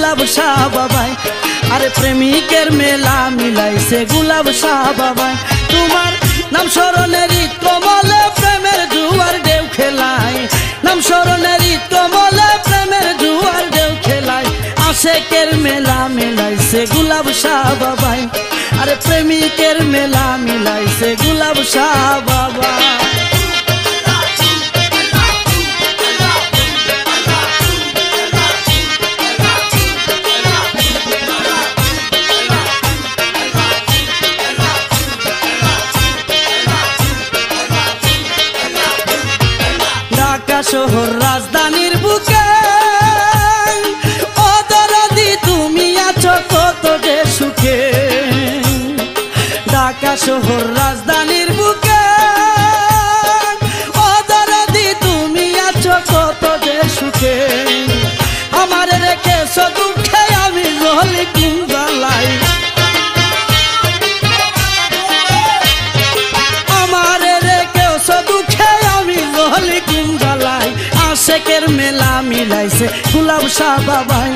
গুলাব শাহ বাবাই। আরে প্রেমিকের মেলা মিলাইছে গুলাব শাহ বাবাই। তোমার নাম স্মরণেরই কমলে প্রেমের জুয়ার ঢেউ খেলায়, নাম স্মরণেরই কমলে প্রেমের জুয়ার ঢেউ খেলায়। আশেকের মেলা মিলাইছে গুলাব শাহ বাবাই। আরে প্রেমিকের মেলা মিলাইছে গুলাব শাহ বাবাই। ঢাকা শহর রাজধানীর বুকে ও দরদি তুমি আছো কত যে সুখে। ঢাকা শহর রাজধানীর বুকে ও দরদি তুমি আছো কত যে সুখে। আমার রেখেছো দুঃখে আমি রহলি কোন জ্বালাই, আমার রেখেছো দুঃখে আমি রহলি কোন জ্বালাই। আশেকের মেলা মিলাইছে গুলাব শাহ বাবাই।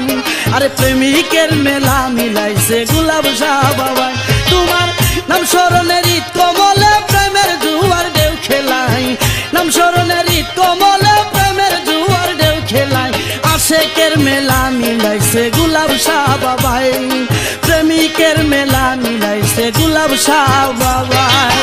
আরে প্রেমিকের মেলা মিলাইছে গুলাব শাহ বাবাই। তোমার নাম স্মরণেরই কমলে প্রেমের জুয়ার ঢেউ খেলাই, নাম স্মরণেরই কমলে প্রেমের জুয়ার ঢেউ খেলাই। আশেকের মেলা মিলাইছে গুলাব শাহ বাবাই। প্রেমিকের মেলা মিলাইছে গুলাব শাহ বাবাই।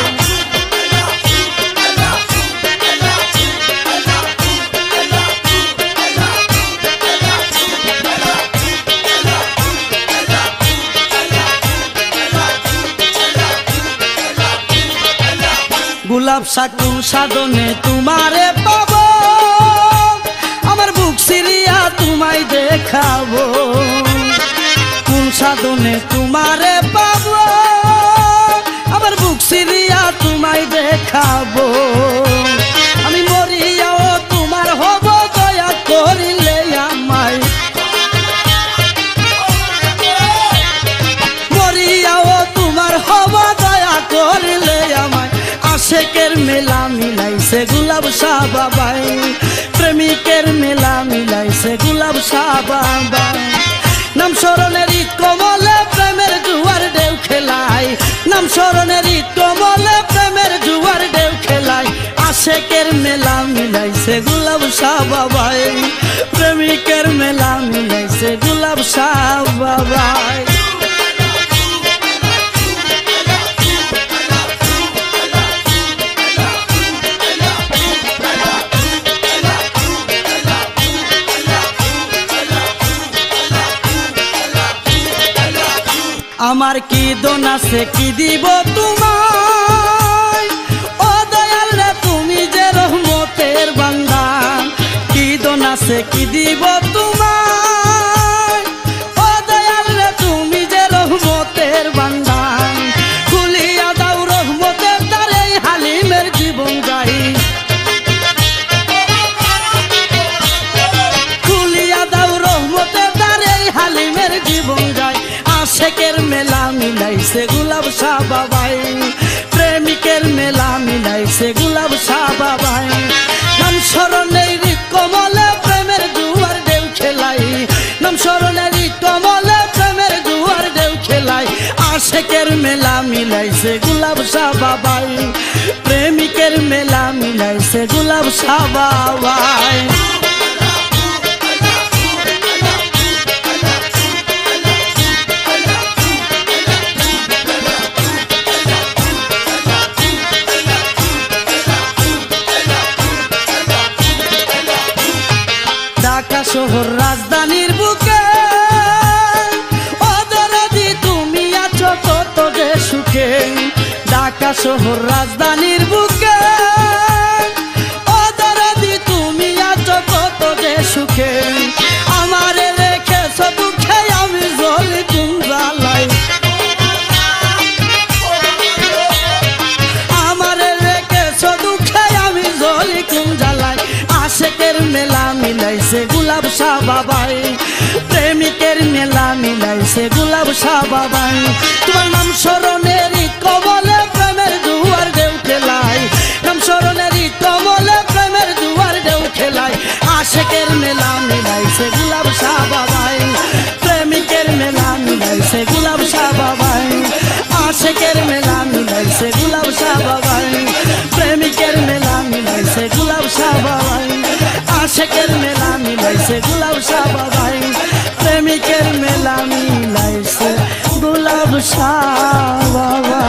গুলাব শাহ কোন সাধনে তোমারে পাবো, আমার বুক সিরিয়া তোমায় দেখাবো। কোন সাধনে তোমারে পাবো, আমার বুক সিরিয়া তোমায় দেখাবো। আমি মরিয়াও তোমার হব দয়া করিলে আমায়, মরিয়াও তোমার হব দয়া করিলে আমায়। আশেকের মেলা মিলাইছে গুলাব শাহ বাবাই। প্রেমিকের মেলা মিলাইছে গুলাব শাহ বাবাই। নাম স্মরণেরই কমলে প্রেমের জুয়ার ঢেউ খেলায়, নাম স্মরণেরই কমলে প্রেমের জুয়ার ঢেউ খেলায়। আশেকের মেলা মিলাইছে গুলাব শাহ বাবাই। প্রেমিকের মেলা মিলাইছে গুলাব শাহ বাবাই। আমার কি দোন আছে কি দিব তোমায়, ও দয়াল রে তুমি যে রহমতের বান্দান। কি দোন আছে কি দিব তোমায়, ও দয়াল রে তুমি যে রহমতের বান্দান। খুলিয়া দাও রহমতের দ্বারে হালিমের জীবন যাই, খুলিয়া দাও রহমতের দ্বারে হালিমের জীবন যাই। আশেকের মেলা মিলাইছে গুলাব শাহ বাবাই। প্রেমিকের মেলা মিলাইছে গুলাব শাহ বাবাই। নাম স্মরণেরই কমলে প্রেমের জুয়ার ঢেউ খেলাই, নাম স্মরণেরই কমলে প্রেমের জুয়ার ঢেউ খেলাই। আশেকের মেলা মিলাইছে গুলাব শাহ বাবাই। প্রেমিকের মেলা মিলাইছে গুলাব শাহ বাবাই। ঢাকা শহর রাজধানীর বুকে ও দরদি তুমি আছো কত যে সুখে। ঢাকা শহর রাজধানীর বুকে ও দরদি তুমি আছো কত যে সুখে। আমার রেখেছো দুঃখে আমি জ্বলি কোন জ্বালাই, আমার রেখেছো দুঃখে আমি জ্বলি কোন জ্বালাই। আশেকের মেলা মিলাইছে গুলাব শাহ বাবাই। প্রেমিকের মেলা মিলাইছে গুলাব শাহ বাবাই। তোমার নাম স্মরণেরই কমলে প্রেমের জুয়ার ঢেউ খেলায়, নাম স্মরণেরই কমলে প্রেমের জুয়ার ঢেউ খেলায়। আশেকের মেলা মিলাইছে গুলাব শাহ বাবাই। শাহ বাবাই আশেকের মেলা মিলাইছে গোলাপ শাহ বাবাই প্রেমিকের মেলা মিলাইছে গোলাপ শাহ বাবা